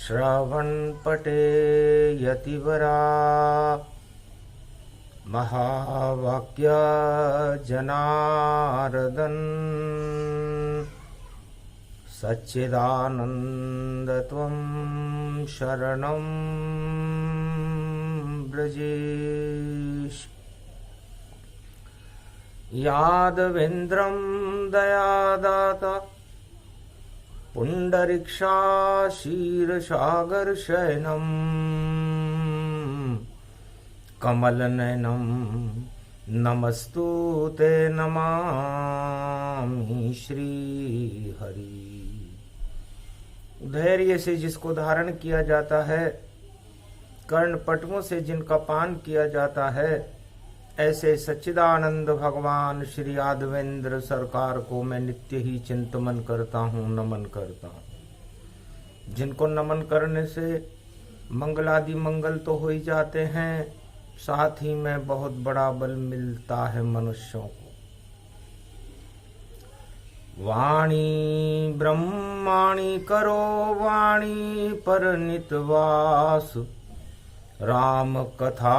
श्रवणपटे यतिवरा महावाक्य जनार्दन सच्चिदानंद त्वं शरणं ब्रजेश। यादवेन्द्रं दयादाता पुंडरीक्षा क्षीरसागरशयनं कमलनयनं नमस्तुते नमामि श्रीहरि। धैर्य से जिसको धारण किया जाता है, कर्णपटुओं से जिनका पान किया जाता है, ऐसे सच्चिदानंद भगवान श्री यादवेंद्र सरकार को मैं नित्य ही चिंतन करता हूँ, नमन करता हूँ। जिनको नमन करने से मंगलादि मंगल तो हो ही जाते हैं, साथ ही में बहुत बड़ा बल मिलता है मनुष्यों को। वाणी ब्रह्माणी करो वाणी पर नितवास, राम कथा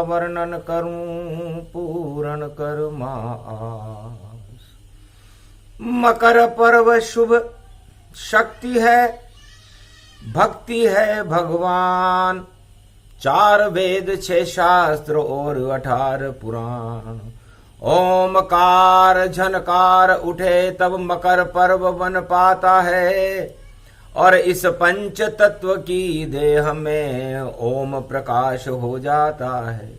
वर्णन करूं पूर्ण कर मास। मकर पर्व शुभ शक्ति है, भक्ति है भगवान, 4 वेद 6 शास्त्र और 18 पुराण। ओमकार झनकार उठे तब मकर पर्व बन पाता है, और इस पंच तत्व की देह में ओम प्रकाश हो जाता है।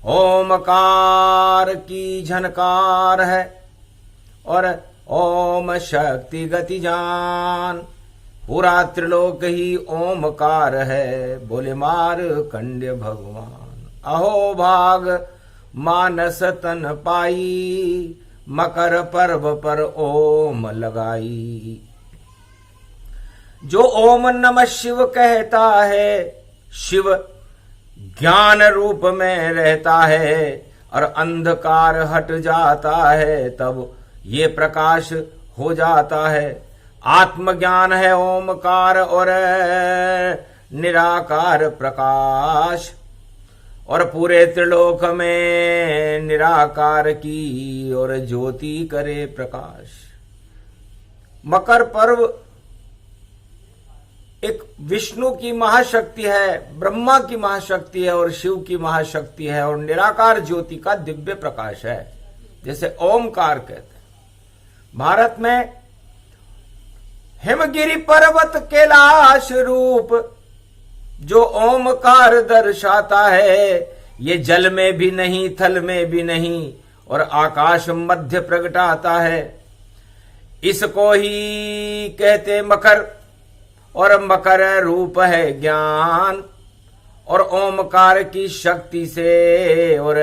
ओमकार की झनकार है और ओम शक्ति गति जान, पूरा त्रिलोक ही ओमकार है, बोले मार्कंडेय भगवान। अहो भाग मानस तन पाई, मकर पर्व पर ओम लगाई। जो ओम नमः शिव कहता है, शिव ज्ञान रूप में रहता है और अंधकार हट जाता है, तब ये प्रकाश हो जाता है। आत्मज्ञान है ओमकार और निराकार प्रकाश, और पूरे त्रिलोक में निराकार की और ज्योति करे प्रकाश। मकर पर्व एक विष्णु की महाशक्ति है, ब्रह्मा की महाशक्ति है और शिव की महाशक्ति है, और निराकार ज्योति का दिव्य प्रकाश है, जैसे ओमकार कहते हैं। भारत में हिमगिरी पर्वत कैलाश रूप जो ओमकार दर्शाता है, ये जल में भी नहीं, थल में भी नहीं, और आकाश मध्य प्रगटाता है। इसको ही कहते मकर, और मकर रूप है ज्ञान, और ओमकार की शक्ति से और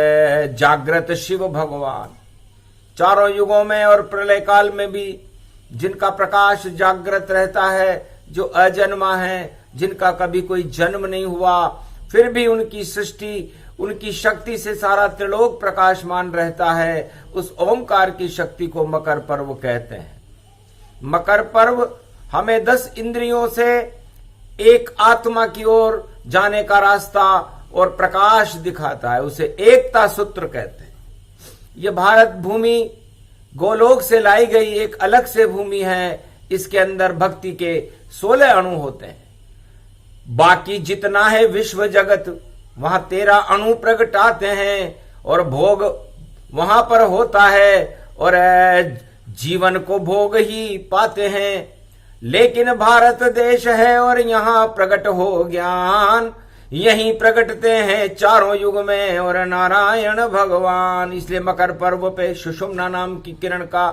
जागृत शिव भगवान। चारों युगों में और प्रलय काल में भी जिनका प्रकाश जागृत रहता है, जो अजन्मा है, जिनका कभी कोई जन्म नहीं हुआ, फिर भी उनकी सृष्टि, उनकी शक्ति से सारा त्रिलोक प्रकाशमान रहता है, उस ओमकार की शक्ति को मकर पर्व कहते हैं। मकर पर्व हमें 10 इंद्रियों से एक आत्मा की ओर जाने का रास्ता और प्रकाश दिखाता है, उसे एकता सूत्र कहते हैं। यह भारत भूमि गोलोक से लाई गई एक अलग से भूमि है। इसके अंदर भक्ति के 16 अणु होते हैं। बाकी जितना है विश्व जगत, वहां 13 अणु प्रगटाते हैं और भोग वहां पर होता है, और जीवन को भोग ही पाते हैं। लेकिन भारत देश है और यहाँ प्रकट हो ज्ञान, यहीं प्रकटते हैं चारों युग में और नारायण भगवान। इसलिए मकर पर्व पे सुषुम्ना नाम की किरण का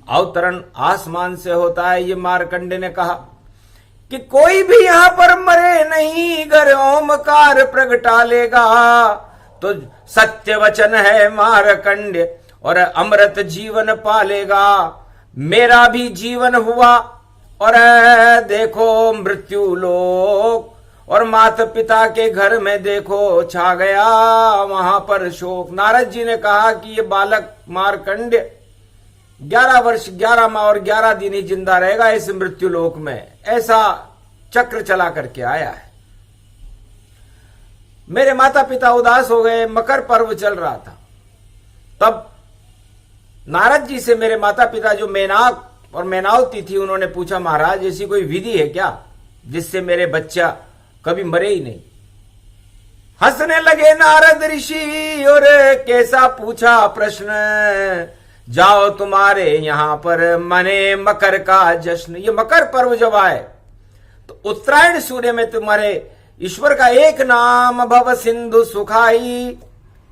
अवतरण आसमान से होता है। ये मार्कंडेय ने कहा कि कोई भी यहाँ पर मरे नहीं, अगर ओमकार प्रगटा लेगा तो सत्य वचन है मार्कंडेय, और अमृत जीवन पालेगा। मेरा भी जीवन हुआ और देखो मृत्यु लोक, और माता पिता के घर में देखो छा गया वहां पर शोक। नारद जी ने कहा कि ये बालक मार्कंडेय 11 वर्ष 11 माह और 11 दिन ही जिंदा रहेगा इस मृत्यु लोक में। ऐसा चक्र चला करके आया है। मेरे माता पिता उदास हो गए, मकर पर्व चल रहा था। तब नारद जी से मेरे माता पिता जो मेनाक और मेनावती थी, उन्होंने पूछा, महाराज ऐसी कोई विधि है क्या जिससे मेरे बच्चा कभी मरे ही नहीं? हंसने लगे नारद ऋषि और कैसा पूछा प्रश्न, जाओ तुम्हारे यहां पर मने मकर का जश्न। ये मकर पर्व जब आए तो उत्तरायण सूर्य में तुम्हारे ईश्वर का एक नाम भव सिंधु सुखाई,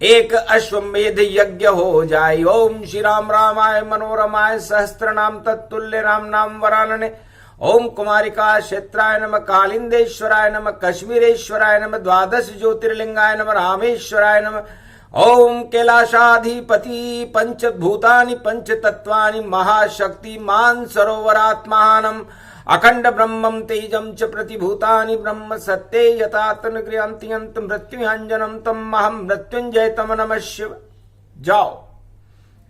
एक अश्वमेध यज्ञ हो जाए। ओम श्री राम रामाय मनोरमाय सहस्त्र नाम तत्तुल्य राम नाम वरानने। ओम कुमारिका क्षेत्राय नमः, कालिंदेश्वराय नमः, कश्मीरेश्वराय नमः, द्वादश ज्योतिर्लिंगाय नमः, रामेश्वराय नमः। ओम कैलाशाधिपति पंचभूतानि पंचतत्वानि महाशक्ति मान सरोवरात्मानम अखंड ब्रह्मम तेजम च प्रतिभूतानि ब्रह्म सत्ये यथातन क्रियांति अंत मृत्युंजनम तम महम मृत्युंजय तम नमः शिव। जाओ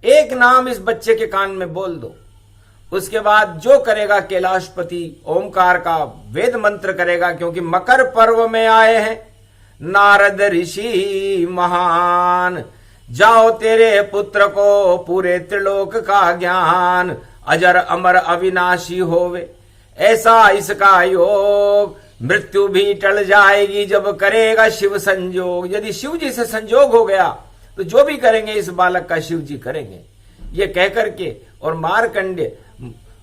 एक नाम इस बच्चे के कान में बोल दो, उसके बाद जो करेगा कैलाशपति ओमकार का वेद मंत्र करेगा, क्योंकि मकर पर्व में आए हैं नारद ऋषि महान। जाओ तेरे पुत्र को पूरे त्रिलोक का ज्ञान, अजर अमर अविनाशी होवे ऐसा इसका योग। मृत्यु भी टल जाएगी जब करेगा शिव संजोग। यदि शिव जी से संजोग हो गया तो जो भी करेंगे इस बालक का शिव जी करेंगे। ये कहकर के और मार्कंडेय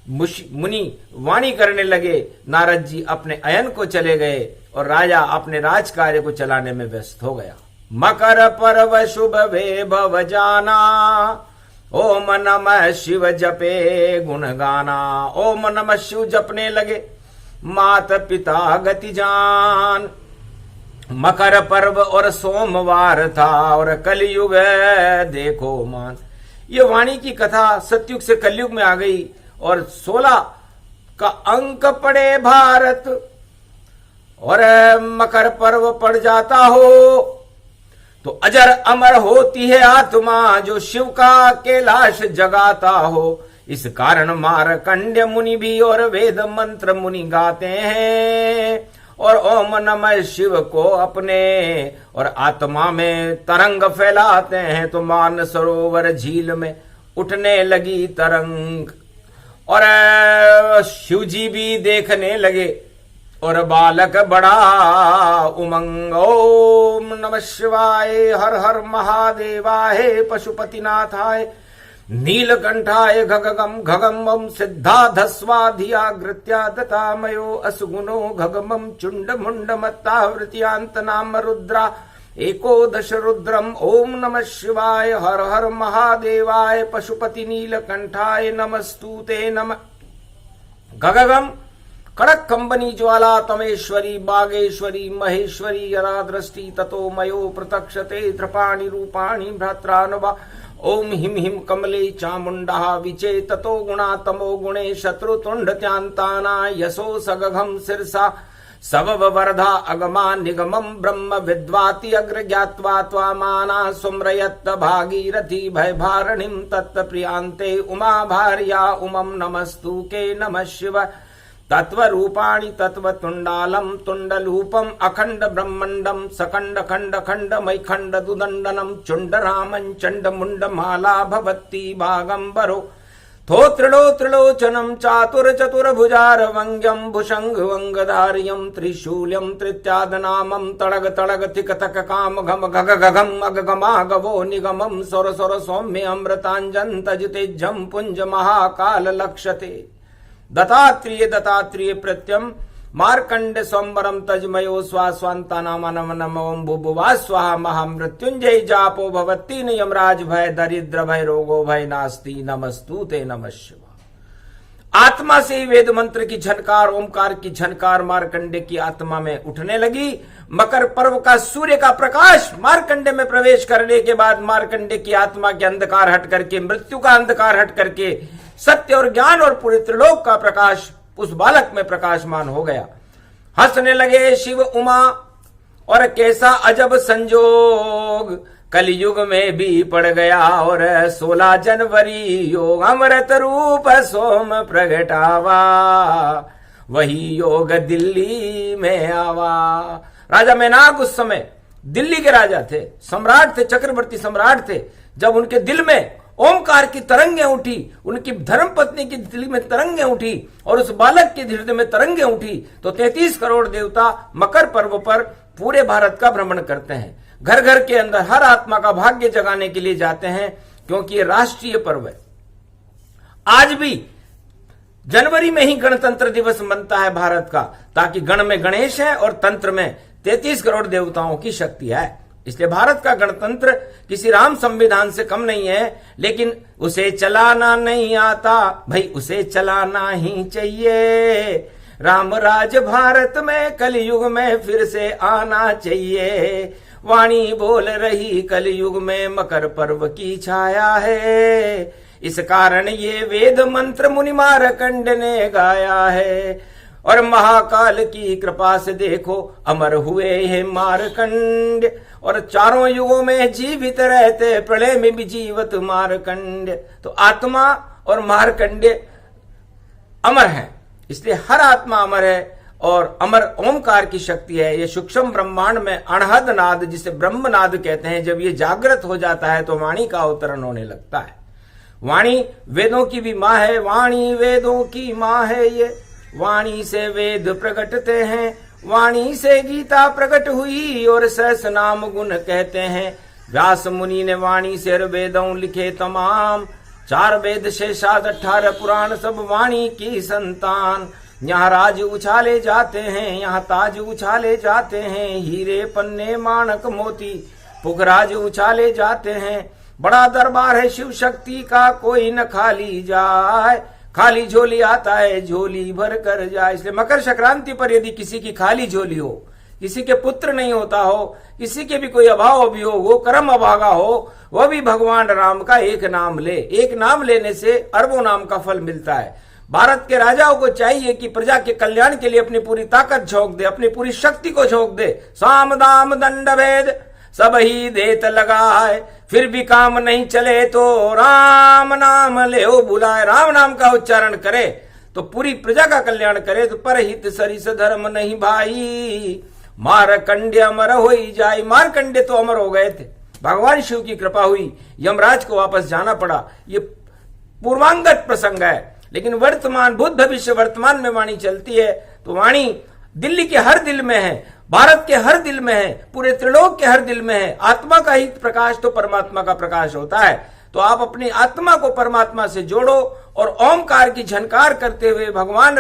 मुनि वाणी करने लगे। नारद जी अपने अयन को चले गए और राजा अपने राज कार्य को चलाने में व्यस्त हो गया। मकर पर्व शुभ वैभव जाना, ओम नमः शिव जपे गुण गाना। ओम नमः शिव जपने लगे, मात पिता गति जान। मकर पर्व और सोमवार था और कलयुग देखो मान। ये वाणी की कथा सतयुग से कलयुग में आ गई और 16 का अंक पड़े भारत और मकर पर्व पड़ जाता हो तो अजर अमर होती है आत्मा, जो शिव का कैलाश जगाता हो। इस कारण मार्कंडेय मुनि भी और वेद मंत्र मुनि गाते हैं और ओम नमः शिव को अपने और आत्मा में तरंग फैलाते हैं। तो मान सरोवर झील में उठने लगी तरंग और शिव जी भी देखने लगे और बालक बड़ा उमंग। ओम नमः शिवाय, हर हर महादेवाय, पशुपतिनाथाय, नीलकंठाय, घगगम घगमम सिद्धाधस्वाधियाग्रत्या दतामयो असुगुणो घगमम चुंड मुंड मत्तावृत्यांत नाम रुद्रा एकोदश रुद्रम। ओम नमः शिवाय, हर हर महादेवाय, पशुपति नीलकंठाय नमस्तुते नमः। घगगम कड़क कंबनी ज्वाला तमेश्वरी बागेश्वरी महेश्वरी यरा दृष्टि ततो मयो प्रतक्षते त्रपाणि रूपाणि भ्रात्रानुवा। ओम हिम हिम कमले चामुंडा विचे ततो गुणा तमो गुणे शत्रुतुंडत्यांताना यशो सगघम शिरसा सबव वरधा अगमा निगमम ब्रह्म विद्वाति अग्र ज्ञात्वा त्वामाना सुम्रयत्त भागीरथी भयभारणिं तत्प्रियांते उमा भार्या उमम नमस्तु के नमः शिव। तत्व रूपाणि तत्व तुंडालम तुंडलूपम अखंड ब्रह्मंडम सकंड खंड खंड मैखंड दुदंडनम चुंड रामं चंड मुंड माला भवत्ति भागंबरो थो त्रिलोचनम चातुर चतुर्भुजार वंग्यम भुषंग वंगधार्यम त्रिशूल्यम त्रित्यादनामम तड़ग तड़ग तिक तक काम घम घग घगम अगगमा गवो निगमम सोर सोर सौम्य अमृतांजन तजतेजम पुंज महाकाल लक्षते। दत्तात्रेय दत्तात्रेय प्रत्यम मार्कंड सोमवरम तजमयो स्वास्वांता नाम नम नमोम भुभुवा स्वाहा महामृत्युंजय जापो भवत्ति यमराज भय दरिद्र भय रोगो भय नास्ति नमस्तुते नमः शिवाय। आत्मा से ही वेद मंत्र की झनकार ओमकार की झनकार मार्कंडे की आत्मा में उठने लगी। मकर पर्व का सूर्य का प्रकाश मार्कंडे में प्रवेश करने के बाद मार्कंडे की आत्मा के अंधकार हट करके मृत्यु का अंधकार हट करके सत्य और ज्ञान और पूरे त्रिलोक का प्रकाश उस बालक में प्रकाशमान हो गया। हंसने लगे शिव उमा और कैसा अजब संजोग कलयुग में भी पड़ गया और 16 जनवरी योग अमृत रूप सोम प्रगटावा। वही योग दिल्ली में आवा। राजा मेनाक उस समय दिल्ली के राजा थे, सम्राट थे, चक्रवर्ती सम्राट थे। जब उनके दिल में ओमकार की तरंगें उठी, उनकी धर्मपत्नी की दिल में तरंगें उठी और उस बालक के हृदय में तरंगें उठी, तो 33 करोड़ देवता मकर पर्व पर पूरे भारत का भ्रमण करते हैं। घर घर के अंदर हर आत्मा का भाग्य जगाने के लिए जाते हैं, क्योंकि ये राष्ट्रीय पर्व है। आज भी जनवरी में ही गणतंत्र दिवस मनता है भारत का, ताकि गण में गणेश है और तंत्र में 33 करोड़ देवताओं की शक्ति है। इसलिए भारत का गणतंत्र किसी राम संविधान से कम नहीं है, लेकिन उसे चलाना नहीं आता भाई, उसे चलाना ही चाहिए। राम राज भारत में कलयुग में फिर से आना चाहिए। वाणी बोल रही कलयुग में मकर पर्व की छाया है। इस कारण ये वेद मंत्र मुनि मारकंड ने गाया है। और महाकाल की कृपा से देखो अमर हुए हैं मारकंड, और चारों युगों में जीवित रहते, प्रलय में भी जीवत मारकंड। तो आत्मा और मारकंड अमर है, इसलिए हर आत्मा अमर है और अमर ओमकार की शक्ति है। ये सूक्ष्म ब्रह्मांड में अनहद नाद, जिसे ब्रह्मनाद कहते हैं, जब ये जागृत हो जाता है तो वाणी का अवतरण होने लगता है। वाणी वेदों की भी माँ है, वाणी वेदों की माँ है। ये वाणी से वेद प्रकटते हैं, वाणी से गीता प्रकट हुई और सहस नाम गुण कहते हैं। व्यास मुनि ने वाणी से वेदों लिखे तमाम, 4 वेद से 18 पुराण सब वाणी की संतान। यहाँ राज उछाले जाते हैं, यहाँ ताज उछाले जाते हैं, हीरे पन्ने माणक मोती पुखराज उछाले जाते हैं। बड़ा दरबार है शिव शक्ति का, कोई न खाली जाए। खाली झोली आता है झोली भर कर जाए। इसलिए मकर संक्रांति पर यदि किसी की खाली झोली हो, किसी के पुत्र नहीं होता हो, किसी के भी कोई अभाव भी हो, वो कर्म अभागा हो, वह भी भगवान राम का एक नाम ले। एक नाम लेने से अरबों नाम का फल मिलता है। भारत के राजाओं को चाहिए कि प्रजा के कल्याण के लिए अपनी पूरी ताकत झोंक दे, अपनी पूरी शक्ति को झोंक दे। साम दाम दंड भेद सब ही देत लगाए, फिर भी काम नहीं चले तो राम नाम ले बुलाए। राम नाम का उच्चारण करे तो पूरी प्रजा का कल्याण करे। तो परहित सरिस धर्म नहीं भाई, मारकंडे अमर हो ही जाए। मारकंडे तो अमर हो गए थे, भगवान शिव की कृपा हुई, यमराज को वापस जाना पड़ा। ये पूर्वांगत प्रसंग है, लेकिन वर्तमान भूत भविष्य वर्तमान में वाणी चलती है। तो वाणी दिल्ली के हर दिल में है, भारत के हर दिल में है, पूरे त्रिलोक के हर दिल में है। आत्मा का ही प्रकाश तो परमात्मा का प्रकाश होता है। तो आप अपनी आत्मा को परमात्मा से जोड़ो और ओमकार की झनकार करते हुए भगवान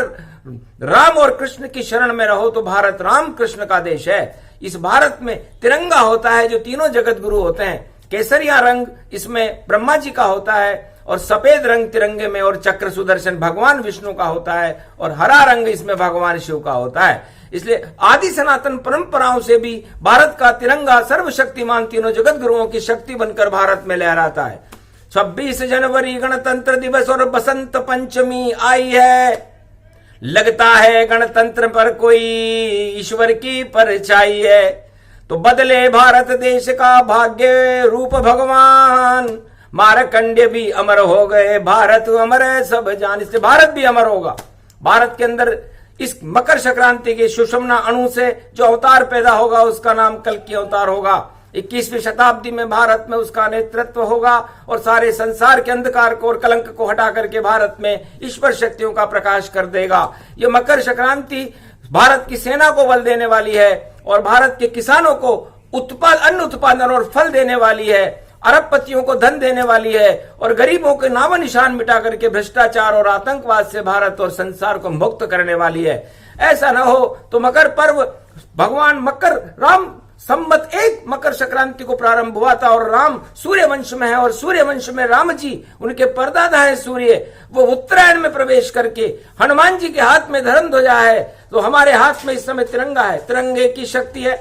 राम और कृष्ण की शरण में रहो। तो भारत राम कृष्ण का देश है। इस भारत में तिरंगा होता है, जो तीनों जगत गुरु होते हैं। केसरिया रंग इसमें ब्रह्मा जी का होता है, और सफेद रंग तिरंगे में और चक्र सुदर्शन भगवान विष्णु का होता है, और हरा रंग इसमें भगवान शिव का होता है। इसलिए आदि सनातन परंपराओं से भी भारत का तिरंगा सर्वशक्तिमान तीनों जगत गुरुओं की शक्ति बनकर भारत में लहराता है। 26 जनवरी गणतंत्र दिवस और बसंत पंचमी आई है। लगता है गणतंत्र पर कोई ईश्वर की परछाई है। तो बदले भारत देश का भाग्य रूप भगवान। मारकंडे भी अमर हो गए, भारत अमर है सब जान। इससे भारत भी अमर होगा। भारत के अंदर इस मकर संक्रांति के सुषमना अणु से जो अवतार पैदा होगा, उसका नाम कल्कि अवतार होगा। 21वीं शताब्दी में भारत में उसका नेतृत्व होगा और सारे संसार के अंधकार को और कलंक को हटा करके भारत में ईश्वर शक्तियों का प्रकाश कर देगा। ये मकर संक्रांति भारत की सेना को बल देने वाली है और भारत के किसानों को अन्न उत्पादन और फल देने वाली है। अरबपतियों को धन देने वाली है और गरीबों के नामो निशान मिटा करके भ्रष्टाचार और आतंकवाद से भारत और संसार को मुक्त करने वाली है। ऐसा न हो तो मकर पर्व भगवान मकर राम संवत 1 मकर संक्रांति को प्रारंभ हुआ था और राम सूर्य वंश में है और सूर्य वंश में राम जी उनके परदादा है सूर्य। वो उत्तरायण में प्रवेश करके हनुमान जी के हाथ में धर्म ध्वजा है। तो हमारे हाथ में इस समय तिरंगा है, तिरंगे की शक्ति है।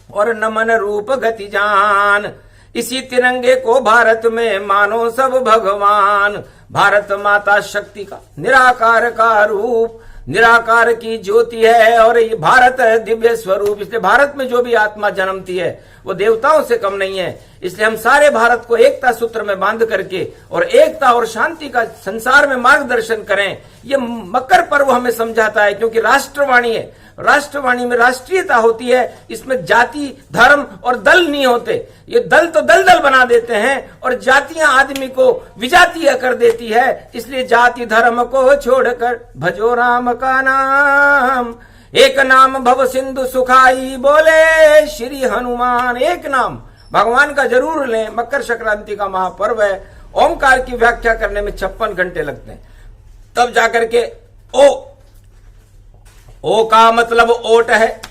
और नमन रूप गति जान, इसी तिरंगे को भारत में मानो सब भगवान। भारत माता शक्ति का निराकार का रूप, निराकार की ज्योति है और ये भारत दिव्य स्वरूप। इसलिए भारत में जो भी आत्मा जन्मती है वो देवताओं से कम नहीं है। इसलिए हम सारे भारत को एकता सूत्र में बांध करके और एकता और शांति का संसार में मार्गदर्शन करें। ये मकर पर्व हमें समझाता है, क्योंकि राष्ट्रवाणी है। राष्ट्रवाणी में राष्ट्रीयता होती है, इसमें जाति धर्म और दल नहीं होते। ये दल तो दल दल बना देते हैं और जातियां आदमी को विजातीय कर देती है। इसलिए जाति धर्म को छोड़कर भजो राम का नाम, एक नाम भव सिंधु सुखाई, बोले श्री हनुमान। एक नाम भगवान का जरूर लें। मकर संक्रांति का महापर्व है। ओमकार की व्याख्या करने में 56 घंटे लगते हैं, तब जाकर के ओ का मतलब ओट है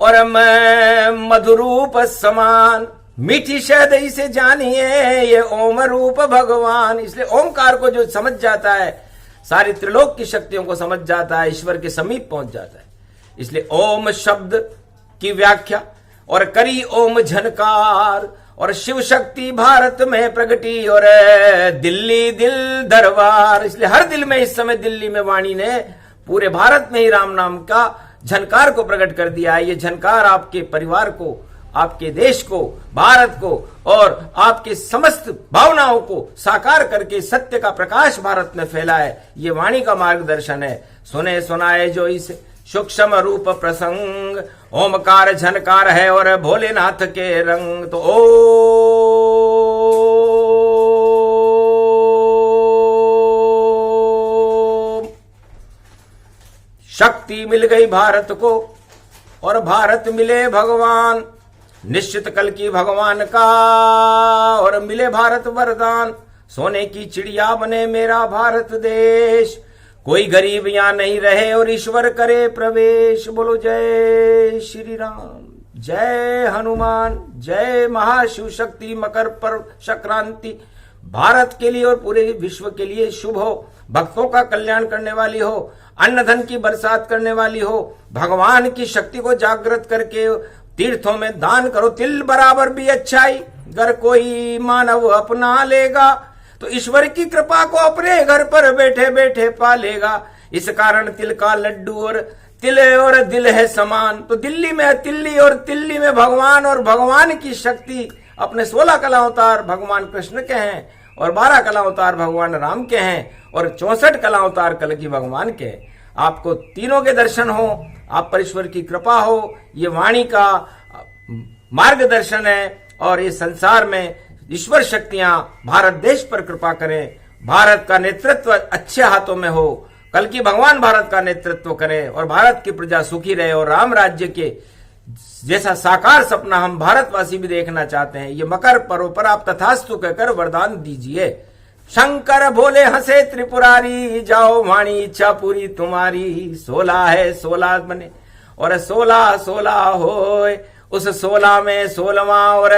और मैं मधुरूप समान, मीठी शहद इसे जानिए ये ओम रूप भगवान। इसलिए ओमकार को जो समझ जाता है सारी त्रिलोक की शक्तियों को समझ जाता है, ईश्वर के समीप पहुंच जाता है। इसलिए ओम शब्द की व्याख्या और करी ओम झनकार, और शिव शक्ति भारत में प्रगटी और दिल्ली दिल दरबार। इसलिए हर दिल में इस समय दिल्ली में वाणी ने पूरे भारत में ही राम नाम का झनकार को प्रकट कर दिया है। ये झनकार आपके परिवार को, आपके देश को, भारत को और आपके समस्त भावनाओं को साकार करके सत्य का प्रकाश भारत में फैला है। ये वाणी का मार्गदर्शन है। सुने सुनाए जो इसे सूक्ष्म रूप प्रसंग, ओमकार झनकार है और भोलेनाथ के रंग। तो शक्ति मिल गई भारत को और भारत मिले भगवान, निश्चित कल की भगवान का और मिले भारत वरदान। सोने की चिड़िया बने मेरा भारत देश, कोई गरीब यहां नहीं रहे और ईश्वर करे प्रवेश। बोलो जय श्री राम, जय हनुमान, जय महाशिव शक्ति। मकर पर्व संक्रांति भारत के लिए और पूरे विश्व के लिए शुभ हो, भक्तों का कल्याण करने वाली हो, अन्न धन की बरसात करने वाली हो। भगवान की शक्ति को जागृत करके तीर्थों में दान करो। तिल बराबर भी अच्छाई अगर कोई मानव अपना लेगा तो ईश्वर की कृपा को अपने घर पर बैठे बैठे पालेगा। इस कारण तिल का लड्डू और तिल और दिल है समान। तो दिल्ली में तिल्ली और तिल्ली में भगवान, और भगवान की शक्ति अपने 16 कला अवतार भगवान कृष्ण के हैं और 12 कला अवतार भगवान राम के हैं और 64 कला अवतार कल की भगवान के। आपको तीनों के दर्शन हो, आप पर ईश्वर की कृपा हो। ये वाणी का मार्गदर्शन है और ये संसार में ईश्वर शक्तियां भारत देश पर कृपा करें। भारत का नेतृत्व अच्छे हाथों में हो, कल की भगवान भारत का नेतृत्व करें और भारत की प्रजा सुखी रहे और राम राज्य के जैसा साकार सपना हम भारतवासी भी देखना चाहते हैं। ये मकर पर्व पर आप तथास्तु कहकर वरदान दीजिए। शंकर भोले हंसे त्रिपुरारी, जाओ वाणी इच्छा पूरी तुम्हारी। 16 है 16 बने और 16 16 होए, उस 16 में 16वां और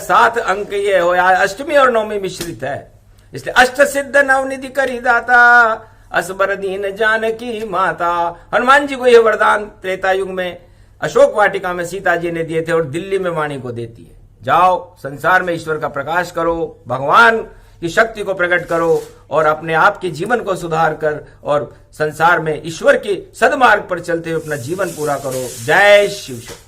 7 अंक ये हो। अष्टमी और नवमी मिश्रित है, इसलिए अष्ट सिद्ध नवनिधि करी दाता, असबर दीन जानकी माता। हनुमान जी को यह वरदान त्रेता युग में अशोक वाटिका में सीता जी ने दिए थे और दिल्ली में वाणी को देती है। जाओ संसार में ईश्वर का प्रकाश करो, भगवान की शक्ति को प्रकट करो और अपने आप के जीवन को सुधार कर और संसार में ईश्वर के सदमार्ग पर चलते हुए अपना जीवन पूरा करो। जय शिव शक्ति।